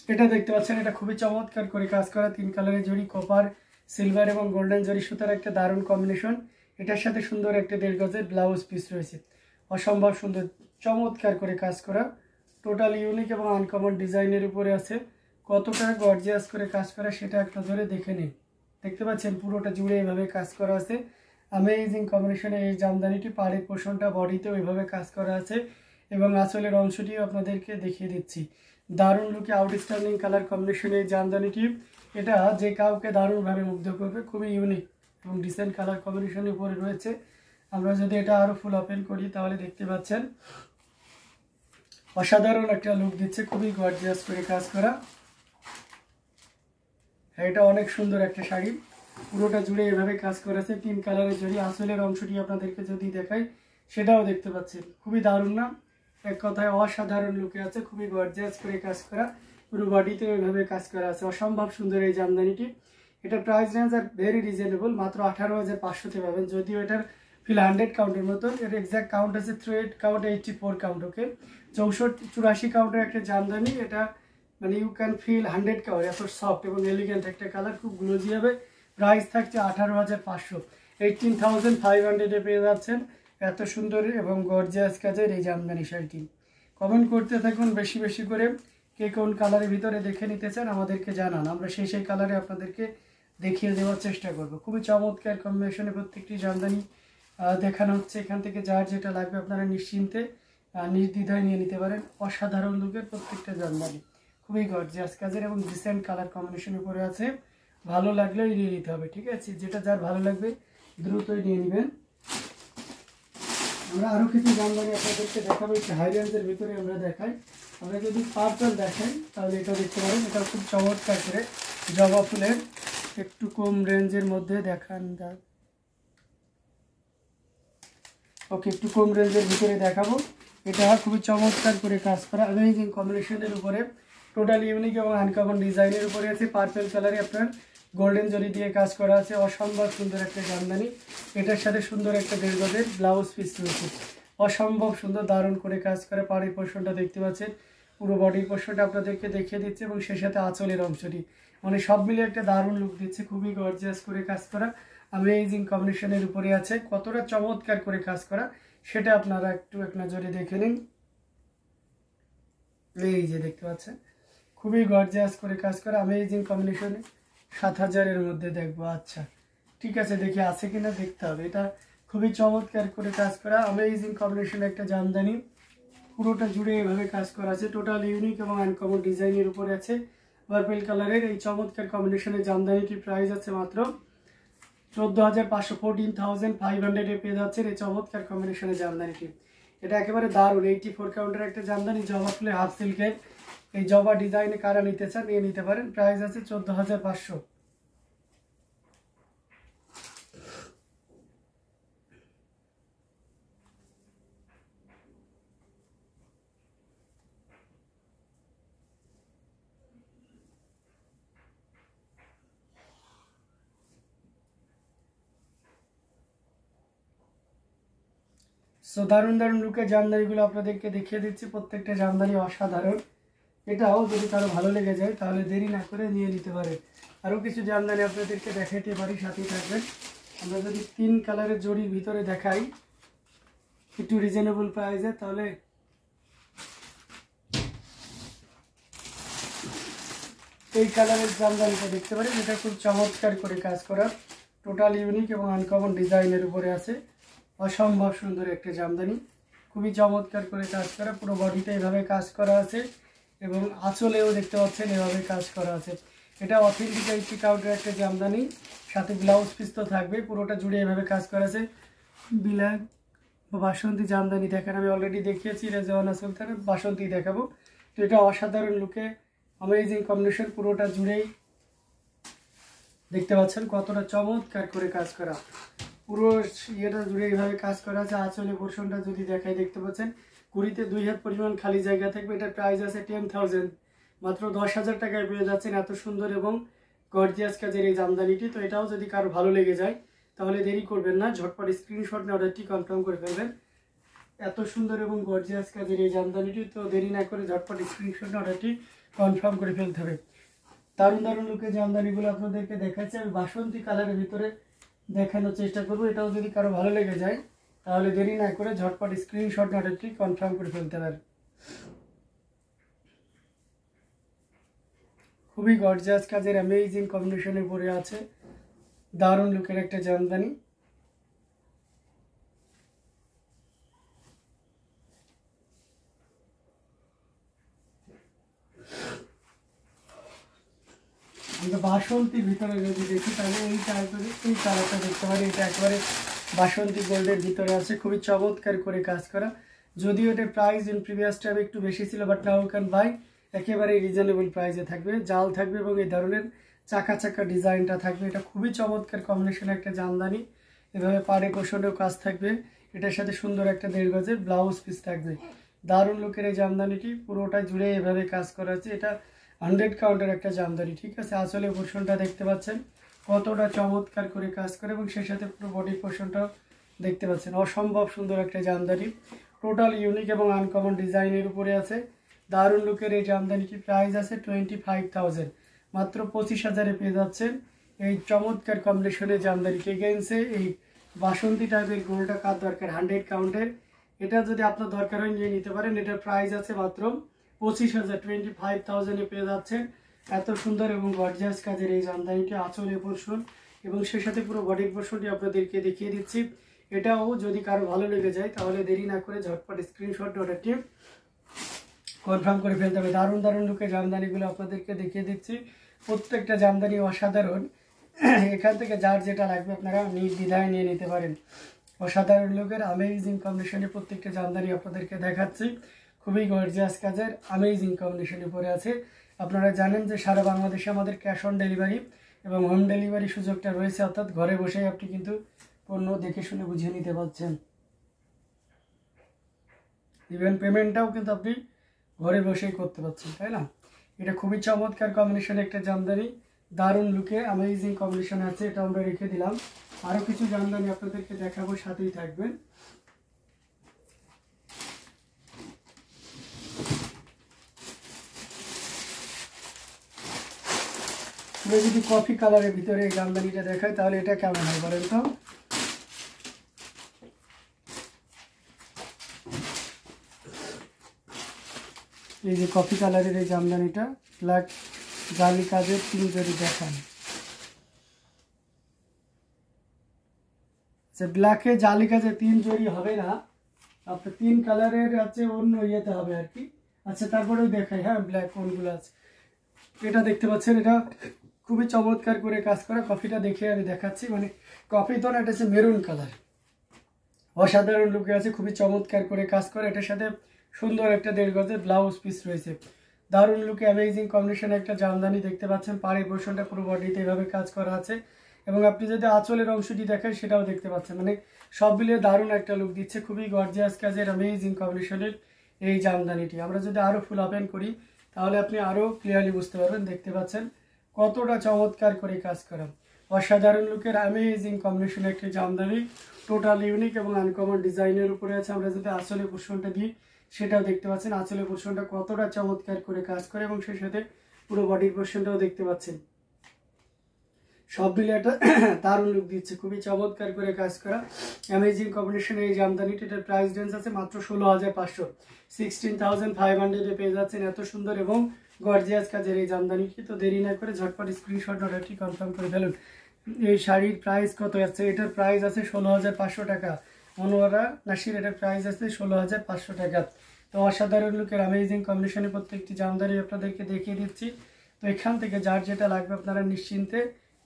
এটা দেখতে পাচ্ছেন, এটা খুবই চমৎকার করে কাজ করা, 3 কালারের জড়ি, কপার, সিলভার এবং গোল্ডেন জড়ি সুতার একটা দারুণ কম্বিনেশন। এটার সাথে সুন্দর একটা 1.5 গজের ব্লাউজ পিস রয়েছে, অসম্ভব সুন্দর চমৎকার করে কাজ করা, টোটাল ইউনিক এবং আনকমন ডিজাইনের উপরে আছে। কতটা গর্জিয়াস করে কাজ করা সেটা একটা ধরে দেখে নিন। দেখতে পাচ্ছেন পুরোটা জুড়ে এইভাবে কাজ করা আছে, অ্যামেজিং কম্বিনেশনে। এই জামদানিটি পাড়ের পোর্শনটা বডিতেও এইভাবে কাজ করা আছে এবং আঁচলের অংশটিও আপনাদেরকে দেখিয়ে দিচ্ছি। দারুণ লুকে আউটস্ট্যান্ডিং কালার কম্বিনেশনে এই জামদানিটি, এটা যে কাউকে দারুণভাবে মুগ্ধ করবে। খুবই ইউনিক এবং ডিসেন্ট কালার কম্বিনেশনের উপরে রয়েছে। আমরা যদি এটা আরও ফুল ওপেন করি তাহলে দেখতে পাচ্ছেন অসাধারণ একটা লুক দিচ্ছে, খুবই গর্জিয়াস করে কাজ করা। এটা অনেক সুন্দর একটা শাড়ি, পুরোটা জুড়ে এভাবে কাজ করেছে, 3 কালারের জড়ি। আঁচলের অংশটি আপনাদেরকে যদি দেখাই সেটাও দেখতে পাচ্ছেন, খুবই দারুণ না? এক কথায় অসাধারণ লুকে আছে, খুবই গর্জিয়াস করে কাজ করা, পুরো বডিতে এভাবে কাজ করা আছে। অসম্ভব সুন্দর এই জামদানিটি। এটা price range are very reasonable, মাত্র 18,500-তে পাবেন। যদিও এটার ফিল 100 কাউন্টের মতো, এর এক্সাক্ট কাউন্ট আছে 3 কাউন্ট 84 কাউন্ট। ওকে, 84 কাউন্টের একটা জামদানি। এটা মানে ইউ ক্যান ফিল 100 কাউন্ট, এত সফট এবং এলিগেন্ট একটা কালার, খুব গ্লোজি হবে। প্রাইস থাকছে 18,500, 18,500-এ পেয়ে যাচ্ছেন এত সুন্দর এবং গর্জিয়াস কাজের এই জামদানি শাড়িটি। কমেন্ট করতে থাকুন বেশি বেশি করে, কে কোন কালারের ভিতরে দেখে নিতে চান আমাদেরকে জানান, আমরা সেই কালারে আপনাদেরকে দেখিয়ে দেওয়ার চেষ্টা করব। খুবই চমৎকার কম্বিনেশনে প্রত্যেকটি জামদানি দেখানো হচ্ছে। এখান থেকে যার যেটা লাগবে আপনারা নিশ্চিন্তে নির্দ্বিধায় নিয়ে নিতে পারেন। অসাধারণ লুকের প্রত্যেকটা জামদানি, খুবই গর্জিয়াস কাজের এবং ডিসেন্ট কালার কম্বিনেশনের উপরে আছে। ভালো লাগলেই নিয়ে নিতে হবে, ঠিক আছে? যেটা যার ভালো লাগবে দ্রুতই নিয়ে নেবেন। আমরা আরও কিছু জামদানি আপনাদেরকে দেখাবো, একটু হাই রেঞ্জের ভিতরে আমরা দেখাই। আমরা যদি পার্পল দেখাই তাহলে এটা দেখতে পারেন, এটা খুব চমৎকার করে জবা ফুলের একটু কম রেঞ্জের মধ্যে দেখান। ওকে, একটু কম রেঞ্জের ভিতরে দেখাবো। এটা খুবই চমৎকার করে কাজ করা, অ্যামেজিং কম্বিনেশনের উপরে, টোটাল ইউনিক এবং আনকমন ডিজাইনের উপরে আছে। পার্পল কালারে আপনার গোল্ডেন জরি দিয়ে কাজ করা আছে, অসম্ভব সুন্দর একটা জামদানি। এটার সাথে সুন্দর একটা 1.5 গজের ব্লাউজ পিস রয়েছে, অসম্ভব সুন্দর দারুণ করে কাজ করে। পাড়ির পোর্শনটা দেখতে পাচ্ছেন, পুরো বডির পোর্শনটা আপনাদেরকে দেখিয়ে দিচ্ছে এবং সেই সাথে আঁচলের অংশটি, মানে সব মিলে একটা দারুণ লুক দিচ্ছে। খুবই গর্জিয়াস করে কাজ করা, অ্যামেজিং কম্বিনেশনের উপরে আছে। কতটা চমৎকার করে কাজ করা সেটা আপনারা একটু এক নজরে দেখে নিন। এই যে দেখতে পাচ্ছেন, খুবই গর্জিয়াস করে কাজ করা, অ্যামেজিং কম্বিনেশনে। 7,000-এর মধ্যে দেখবো, আচ্ছা ঠিক আছে, দেখি আছে কিনা দেখতে হবে। এটা খুবই চমৎকার করে কাজ করা, অ্যামেজিং কম্বিনেশন একটা জামদানি, পুরোটা জুড়ে এভাবে কাজ করা আছে। টোটাল ইউনিক এবং আনকমন ডিজাইনের উপরে আছে। পার্পল কালারের এই চমৎকার কম্বিনেশনের জামদানিটির প্রাইস আছে মাত্র 14,500, 14,500-এ পেয়ে যাচ্ছেন এই চমৎকার কম্বিনেশনের জামদানিটি। এটা একেবারে দারুণ, 84 কাউন্টের একটা জামদানি, জবা ফুলে হাফ সিল্কের। এই জবা ডিজাইনে কারা নিতে চান নিয়ে নিতে পারেন। প্রাইস আছে 14,500। সো দারুণ দারুণ লুকের জামদানিগুলো আপনাদেরকে দেখিয়ে দিচ্ছি, প্রত্যেকটা জামদানি অসাধারণ। এটাও যদি কারো ভালো লেগে যায় তাহলে দেরি না করে নিয়ে নিতে পারে। আরও কিছু জামদানি আপনাদেরকে দেখাতে পারি, সাথেই থাকবেন। আমরা যদি 3 কালারের জড়ির ভিতরে দেখাই একটু রিজনেবল প্রাইসে, তাহলে এই কালারের জামদানিটা দেখতে পারেন। এটা খুব চমৎকার করে কাজ করা, টোটাল ইউনিক এবং আনকমন ডিজাইনের উপরে আছে। অসম্ভব সুন্দর একটা জামদানি, খুবই চমৎকার করে কাজ করা, পুরো বডিতে এভাবে কাজ করা আছে এবং আঁচলেও দেখতে পাচ্ছেন এভাবে কাজ করা আছে। এটা অথেন্টিক 80 কাউন্টের একটা জামদানি, সাথে ব্লাউজ পিস তো থাকবে, পুরোটা জুড়ে এভাবে কাজ করা আছে। বিলাক বা বাসন্তী জামদানি দেখেন, আমি অলরেডি দেখিয়েছি রেজওয়ানা সুলতানের, বাসন্তী দেখাবো। তো এটা অসাধারণ লুকে অ্যামেজিং কম্বিনেশন, পুরোটা জুড়েই দেখতে পাচ্ছেন কতটা চমৎকার করে কাজ করা। পুরো ইয়েটা জুড়ে এইভাবে কাজ করা আছে। আঁচলে পোর্শনটা যদি দেখাই দেখতে পাচ্ছেন, কুড়িতে 2 হাত পরিমাণ খালি জায়গা থাকবে। এটার প্রাইস আছে 10,000, মাত্র 10,000 টাকায় পেয়ে যাচ্ছেন এত সুন্দর এবং গর্জিয়াস কাজের এই জামদানিটি। তো এটাও যদি কারো ভালো লেগে যায় তাহলে দেরি করবেন না, ঝটপট স্ক্রিনশট নিয়ে অর্ডারটি কনফার্ম করে ফেলবেন। এত সুন্দর এবং গর্জিয়াস কাজের এই জামদানিটি। তো দেরি না করে ঝটপট স্ক্রিনশট অর্ডারটি কনফার্ম করে ফেলতে হবে। দারুণ দারুণ লুকের জামদানিগুলো আপনাদেরকে দেখাচ্ছি। আমি বাসন্তী কালারের ভিতরে দেখানোর চেষ্টা করবো। এটাও যদি কারো ভালো লেগে যায় তাহলে দেরি না করে ঝটপট স্ক্রিনশট অর্ডারটি কনফার্ম করে ফেলতে পারেন। খুবই গর্জিয়াস কাজের অ্যামেজিং কম্বিনেশনে পরে আছে দারুণ লুকের একটা জামদানি। আমরা বাসন্তীর ভিতরে যদি দেখি তাহলে এই কালারটা দেখতে পারি। এটা একেবারে বাসন্তী গোল্ডের ভিতরে আছে, খুবই চমৎকার করে কাজ করা। যদিও এটার প্রাইস ইন প্রিভিয়াস টাইম একটু বেশি ছিল, বাট নাও ক্যান বাই একেবারে রিজনেবল প্রাইসে থাকবে। জাল থাকবে এবং এই ধরনের চাকা চাকা ডিজাইনটা থাকবে। এটা খুবই চমৎকার কম্বিনেশন একটা জামদানি। এভাবে পাড়ে কোষণেও কাজ থাকবে। এটার সাথে সুন্দর একটা 1.5 গজের ব্লাউজ পিস থাকবে। দারুণ লুকের এই জামদানিটি পুরোটা জুড়ে এভাবে কাজ করা আছে। এটা 100 কাউন্টের একটা জামদানি, ঠিক আছে। আসলে পোর্শনটা দেখতে পাচ্ছেন কতটা চমৎকার করে কাজ করে এবং সেই সাথে পুরো বডি পোর্শনটাও দেখতে পাচ্ছেন। অসম্ভব সুন্দর একটা জামদানি, টোটাল ইউনিক এবং আনকমন ডিজাইনের উপরে আছে। দারুণ লুকের এই জামদানিটির প্রাইস আছে 25,000, মাত্র 25,000-এ পেয়ে যাচ্ছেন এই চমৎকার কম্বিনেশনের জামদানিটি। এগেইনসে এই বাসন্তী টাইপের গোলটা কার দরকার 100 কাউন্টের, এটা যদি আপনার দরকার হয় নিয়ে নিতে পারেন। এটার প্রাইস আছে মাত্র 25,000, 25,000-এ পেয়ে যাচ্ছেন এত সুন্দর এবং গর্জিয়াস কাজের এই জামদানিটি। আঁচলের পোর্শন এবং সেই সাথে পুরো বডির পোর্শনটি আপনাদেরকে দেখিয়ে দিচ্ছি। এটাও যদি কারো ভালো লেগে যায় তাহলে দেরি না করে ঝটপট স্ক্রিনশট অর্ডারটি কনফার্ম করে ফেলতে হবে। দারুণ দারুণ লুকের জামদানিগুলো আপনাদেরকে দেখিয়ে দিচ্ছি। প্রত্যেকটা জামদানি অসাধারণ। এখান থেকে যার যেটা লাগবে আপনারা নির্দ্বিধায় নিয়ে নিতে পারেন। অসাধারণ লুকের অ্যামেজিং কম্বিনেশনে প্রত্যেকটা জামদানি আপনাদেরকে দেখাচ্ছি। খুবই গর্জিয়াস কাজের অ্যামেজিং কম্বিনেশনে পরে আছে। আপনারা জানেন যে সারা বাংলাদেশে আমাদের ক্যাশ অন ডেলিভারি এবং হোম ডেলিভারি সুযোগটা রয়েছে, অর্থাৎ ঘরে বসেই আপনি কিন্তু পণ্য দেখে শুনে বুঝে নিতে পারছেন। ইভেন পেমেন্টটাও কিন্তু আপনি ঘরে বসেই করতে পারছেন, তাই না। এটা খুবই চমৎকার কম্বিনেশন একটা জামদানি, দারুণ লুকে অ্যামেজিং কম্বিনেশন আছে। এটা আমরা রেখে দিলাম। আরও কিছু জামদানি আপনাদেরকে দেখাবো, সাথেই থাকবেন। যদি কফি কালারের ভিতরে এই জামদানিটা দেখায় তাহলে এটা কেমন হয় বলেন তো। এই যে কফি কালারের এই জামদানিটা ব্ল্যাক জালি কাজের 3 জরি দেখান। আচ্ছা, ব্ল্যাকে জালি কাজে 3 জরি হবে না, আপনার 3 কালারের আছে, অন্য ইয়েতে হবে আর কি। আচ্ছা, তারপরেও দেখাই। হ্যাঁ, ব্ল্যাক কোনগুলো আছে এটা দেখতে পাচ্ছেন। এটা খুবই চমৎকার করে কাজ করা। কফিটা দেখে আমি দেখাচ্ছি, মানে কফি তো না, এটা হচ্ছে মেরুন কালার। অসাধারণ লুকে আছে, খুবই চমৎকার করে কাজ করে। এটার সাথে সুন্দর একটা 1.5 গজের ব্লাউজ পিস রয়েছে। দারুণ লুকে অ্যামেজিং কম্বিনেশন একটা জামদানি দেখতে পাচ্ছেন। পাড়ের পোর্শনটা পুরো বডিতে এভাবে কাজ করা আছে এবং আপনি যদি আঁচলের অংশটি দেখেন সেটাও দেখতে পাচ্ছেন। মানে সব মিলিয়ে দারুণ একটা লুক দিচ্ছে। খুবই গর্জিয়াস কাজের অ্যামেজিং কম্বিনেশনের এই জামদানিটি। আমরা যদি আরও ফুল ওপেন করি তাহলে আপনি আরও ক্লিয়ারলি বুঝতে পারবেন। দেখতে পাচ্ছেন কতটা চমৎকার করে কাজ করা। অসাধারণ লুকের অ্যামেজিং কম্বিনেশনের একটি জামদানি, টোটাল ইউনিক এবং আনকমন ডিজাইনের উপরে আছে। আমরা যদি আঁচলের পোর্শনটা দিই সেটাও দেখতে পাচ্ছেন। আঁচলের পোর্শনটা কতটা চমৎকার করে কাজ করে এবং সেই সাথে পুরো বডির পোর্শনটাও দেখতে পাচ্ছেন। সব মিলে একটা দারুণ লুক দিচ্ছে। খুবই চমৎকার করে কাজ করা অ্যামেজিং কম্বিনেশন এই জামদানিটি। এটার প্রাইস রেঞ্জ আছে মাত্র 16,500, 16,500-এ পেয়ে যাচ্ছেন এত সুন্দর এবং গর্জিয়াস কাজের এই জামদানিটি। তো দেরি না করে ঝটপট স্ক্রিনশট অর্ডারটি কনফার্ম করে ফেলুন। এই শাড়ির প্রাইস কত আছে? এটার প্রাইস আছে 16,500 টাকা। মনোয়ারা নাসির, এটার প্রাইস আছে 16,500 টাকা। তো অসাধারণ লুকের অ্যামেজিং কম্বিনেশনে প্রত্যেকটি জামদানি আপনাদেরকে দেখিয়ে দিচ্ছি। তো এখান থেকে যার যেটা লাগবে আপনারা নিশ্চিন্তে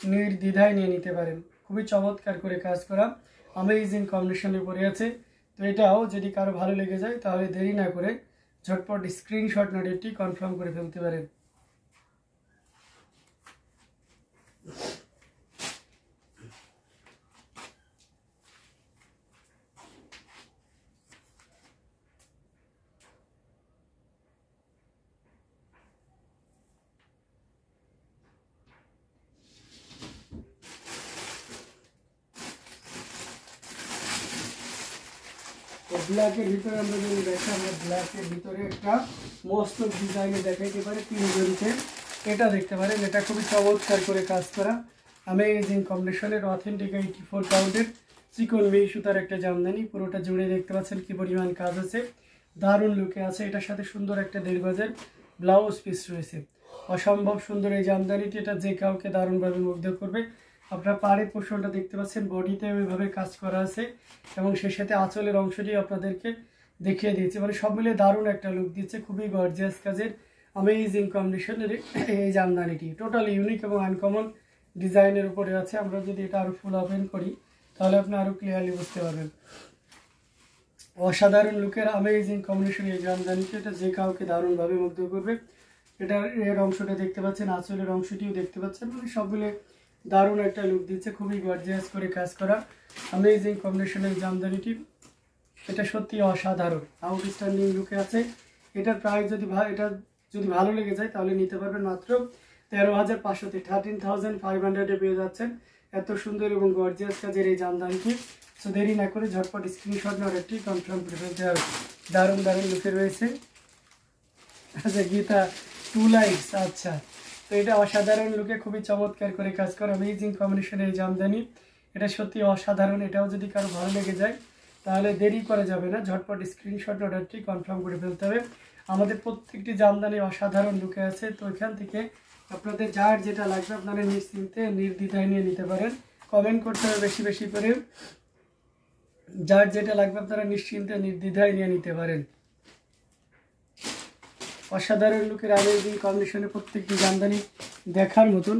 নির্দ্বিধায় নিয়ে নিতে পারেন। খুবই চমৎকার করে কাজ করা অ্যামেজিং কম্বিনেশনে পড়ে আছে। তো এটাও যদি কারো ভালো লেগে যায় তাহলে দেরি না করে ঝটপট স্ক্রিনশট অর্ডারটি কনফার্ম করে ফেলতে পারেন। ব্ল্যাকের ভিতরে আমরা যদি দেখি, আমরা ব্ল্যাকের ভিতরে একটা মস্ত ডিজাইনে দেখাইতে পারি 3 জরিতে। এটা দেখতে পারেন, এটা খুবই চমৎকার করে কাজ করা অ্যামেজিং কম্বিনেশনের অথেন্টিক 84 পাউন্ডের চিকন মেই সুতার একটা জামদানি। পুরোটা জুড়ে দেখতে পাচ্ছেন কি পরিমাণ কাজ আছে, দারুণ লুকে আছে। এটার সাথে সুন্দর একটা 1.5 গজের ব্লাউজ পিস রয়েছে। অসম্ভব সুন্দর এই জামদানিটি, এটা যে কাউকে দারুণভাবে মুগ্ধ করবে। আপনারা পাড়ের পোর্শনটা দেখতে পাচ্ছেন, বডিতে ওইভাবে কাজ করা আছে এবং সেই সাথে আঁচলের অংশটি আপনাদেরকে দেখিয়ে দিয়েছে। মানে সব মিলে দারুণ একটা লুক দিচ্ছে। খুবই গর্জিয়াস কাজের অ্যামেজিং কম্বিনেশনের এই জামদানিটি টোটালি ইউনিক এবং আনকমন ডিজাইনের উপরে আছে। আমরা যদি এটা আরও ফুল ওপেন করি তাহলে আপনি আরও ক্লিয়ারলি বুঝতে পারবেন। অসাধারণ লুকের অ্যামেজিং কম্বিনেশন এই জামদানিটি, এটা যে কাউকে দারুণভাবে মুগ্ধ করবে। এটার এর অংশটা দেখতে পাচ্ছেন, আঁচলের অংশটিও দেখতে পাচ্ছেন, মানে সব মিলে দারুণ একটা লুক দিচ্ছে। খুবই গর্জিয়াস করে কাজ করা অ্যামেজিং কম্বিনেশনের জামদানিটি, এটা সত্যি অসাধারণ আউটস্ট্যান্ডিং লুকে আছে। এটার প্রাইস যদি ভালো লেগে যায় তাহলে নিতে পারবেন মাত্র 13,500-তে, 13,500-এ পেয়ে যাচ্ছেন এত সুন্দর এবং গর্জিয়াস কাজের এই জামদানিটি। সো দেরি না করে ঝটপট স্ক্রিনশট নেওয়ার একটি কনফার্ম করে ফেলতে হবে। দারুণ দারুণ লুকে রয়েছে। আচ্ছা গীতা 2 লাইকস, আচ্ছা। তো এটা অসাধারণ লুকে খুবই চমৎকার করে কাজ করে অ্যামেজিং কম্বিনেশনের এই জামদানি, এটা সত্যি অসাধারণ। এটাও যদি কারো ভালো লেগে যায় তাহলে দেরি করা যাবে না, ঝটপট স্ক্রিনশট অর্ডারটি কনফার্ম করে ফেলতে হবে। আমাদের প্রত্যেকটি জামদানি অসাধারণ লুকে আছে। তো এখান থেকে আপনাদের যার যেটা লাগবে আপনারা নিশ্চিন্তে নির্দ্বিধায় নিয়ে নিতে পারেন। কমেন্ট করতে হবে বেশি বেশি করে, যার যেটা লাগবে আপনারা নিশ্চিন্তে নির্দ্বিধায় নিয়ে নিতে পারেন। অসাধারণ লুকের অ্যামেজিং কম্বিনেশনে প্রত্যেকটি জামদানি দেখার মতন।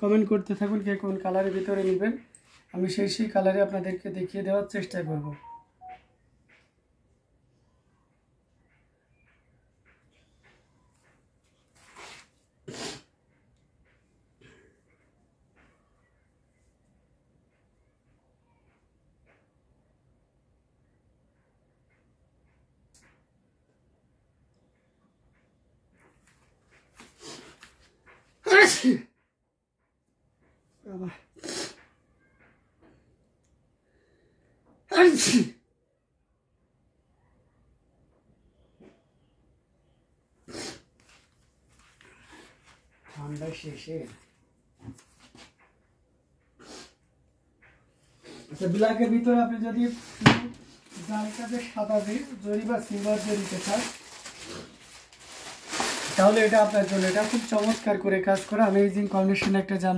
কমেন্ট করতে থাকুন কে কোন কালারের ভিতরে নেবেন, আমি সেই কালারে আপনাদেরকে দেখিয়ে দেওয়ার চেষ্টা করব। ঠান্ডা শেষে আচ্ছা, ব্ল্যাকের ভিতরে আপনি যদি সাদা জরি বা সিলভার জরিতে চান তাহলে এটা আপনার জন্য, এটা খুব চমৎকার করে কাজ করা অ্যামেজিং কম্বিনেশন একটা জামদানি।